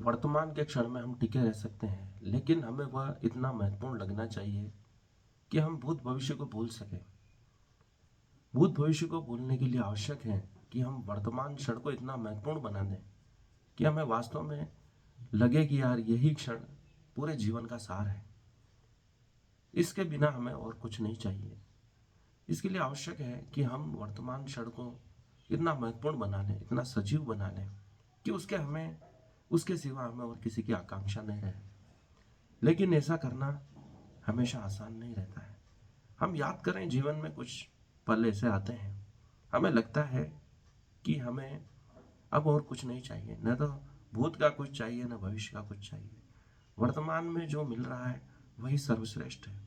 वर्तमान के क्षण में हम टिके रह सकते हैं, लेकिन हमें वह इतना महत्वपूर्ण लगना चाहिए कि हम भूत भविष्य को भूल सकें। भूत भविष्य को भूलने के लिए आवश्यक है कि हम वर्तमान क्षण को इतना महत्वपूर्ण बना दें कि हमें वास्तव में लगे कि यार यही क्षण पूरे जीवन का सार है। इसके बिना हमें और कुछ नहीं चाहिए। इसके लिए आवश्यक है कि हम वर्तमान क्षण को इतना महत्वपूर्ण बना लें, इतना सजीव बना लें कि उसके सिवा हमें और किसी की आकांक्षा नहीं रहे। लेकिन ऐसा करना हमेशा आसान नहीं रहता है। हम याद करें, जीवन में कुछ पल ऐसे आते हैं, हमें लगता है कि हमें अब और कुछ नहीं चाहिए, न तो भूत का कुछ चाहिए न भविष्य का कुछ चाहिए। वर्तमान में जो मिल रहा है वही सर्वश्रेष्ठ है।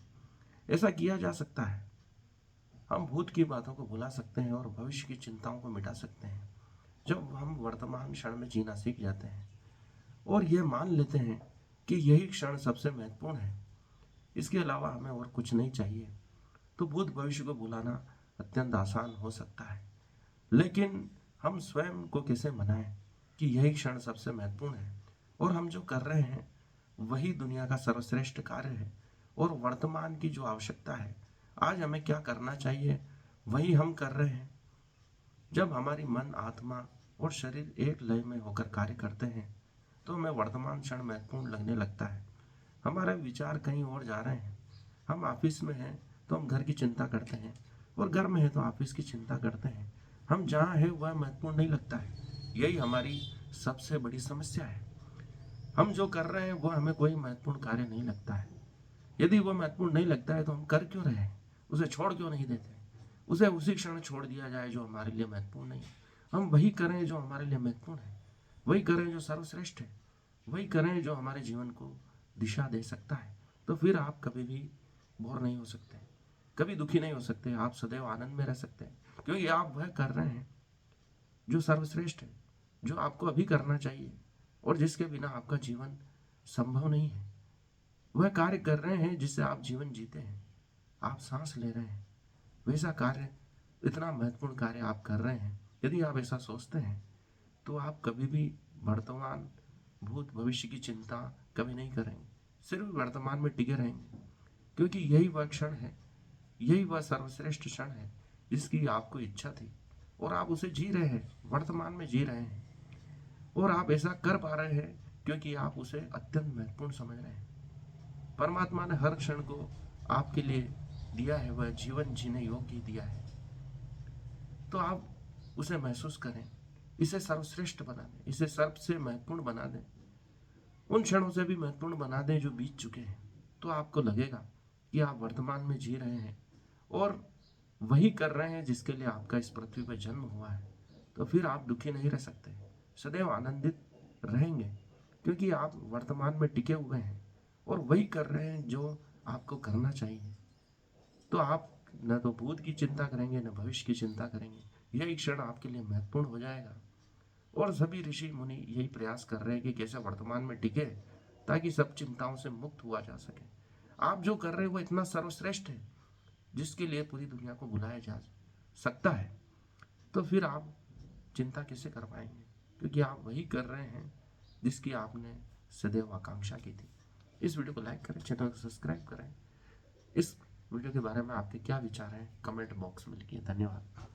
ऐसा किया जा सकता है। हम भूत की बातों को भुला सकते हैं और भविष्य की चिंताओं को मिटा सकते हैं जब हम वर्तमान क्षण में जीना सीख जाते हैं और ये मान लेते हैं कि यही क्षण सबसे महत्वपूर्ण है, इसके अलावा हमें और कुछ नहीं चाहिए। तो भूत भविष्य को भुलाना अत्यंत आसान हो सकता है। लेकिन हम स्वयं को कैसे मनाएं कि यही क्षण सबसे महत्वपूर्ण है और हम जो कर रहे हैं वही दुनिया का सर्वश्रेष्ठ कार्य है और वर्तमान की जो आवश्यकता है, आज हमें क्या करना चाहिए वही हम कर रहे हैं। जब हमारी मन, आत्मा और शरीर एक लय में होकर कार्य करते हैं तो हमें वर्तमान क्षण महत्वपूर्ण लगने लगता है। हमारे विचार कहीं और जा रहे हैं। हम ऑफिस में हैं तो हम घर की चिंता करते हैं और घर में है तो ऑफिस की चिंता करते हैं। हम जहाँ हैं वह महत्वपूर्ण नहीं लगता है। यही हमारी सबसे बड़ी समस्या है। हम जो कर रहे हैं वह हमें कोई महत्वपूर्ण कार्य नहीं लगता है। यदि वह महत्वपूर्ण नहीं लगता है तो हम कर क्यों रहे हैं, उसे छोड़ क्यों नहीं देते। उसे उसी क्षण छोड़ दिया जाए जो हमारे लिए महत्वपूर्ण नहीं है। हम वही करें जो हमारे लिए महत्वपूर्ण है, वही करें जो सर्वश्रेष्ठ है, वही करें जो हमारे जीवन को दिशा दे सकता है। तो फिर आप कभी भी बोर नहीं हो सकते, कभी दुखी नहीं हो सकते, आप सदैव आनंद में रह सकते हैं, क्योंकि आप वह कर रहे हैं जो सर्वश्रेष्ठ है, जो आपको अभी करना चाहिए और जिसके बिना आपका जीवन संभव नहीं है। वह कार्य कर रहे हैं जिससे आप जीवन जीते हैं, आप सांस ले रहे हैं, वैसा कार्य, इतना महत्वपूर्ण कार्य आप कर रहे हैं। यदि आप ऐसा सोचते हैं तो आप कभी भी वर्तमान, भूत भविष्य की चिंता कभी नहीं करेंगे, सिर्फ वर्तमान में टिके रहेंगे, क्योंकि यही वह क्षण है, यही वह सर्वश्रेष्ठ क्षण है जिसकी आपको इच्छा थी और आप उसे जी रहे हैं, वर्तमान में जी रहे हैं। और आप ऐसा कर पा रहे हैं क्योंकि आप उसे अत्यंत महत्वपूर्ण समझ रहे हैं। परमात्मा ने हर क्षण को आपके लिए दिया है, वह जीवन जीने योग्य दिया है। तो आप उसे महसूस करें, इसे सर्वश्रेष्ठ बना दें, इसे सबसे महत्वपूर्ण बना दें, उन क्षणों से भी महत्वपूर्ण बना दें जो बीत चुके हैं। तो आपको लगेगा कि आप वर्तमान में जी रहे हैं और वही कर रहे हैं जिसके लिए आपका इस पृथ्वी पर जन्म हुआ है। तो फिर आप दुखी नहीं रह सकते, सदैव आनंदित रहेंगे, क्योंकि आप वर्तमान में टिके हुए हैं और वही कर रहे हैं जो आपको करना चाहिए। तो आप न तो भूत की चिंता करेंगे न भविष्य की चिंता करेंगे। यही क्षण आपके लिए महत्वपूर्ण हो जाएगा। और सभी ऋषि मुनि यही प्रयास कर रहे हैं कि कैसे वर्तमान में टिके ताकि सब चिंताओं से मुक्त हुआ जा सके। आप जो कर रहे हो वो इतना सर्वश्रेष्ठ है जिसके लिए पूरी दुनिया को बुलाया जा सकता है। तो फिर आप चिंता कैसे कर पाएंगे, क्योंकि आप वही कर रहे हैं जिसकी आपने सदैव आकांक्षा की थी। इस वीडियो को लाइक करें, चैनल को सब्सक्राइब करें। इस वीडियो के बारे में आपके क्या विचार हैं कमेंट बॉक्स में लिखिए। धन्यवाद।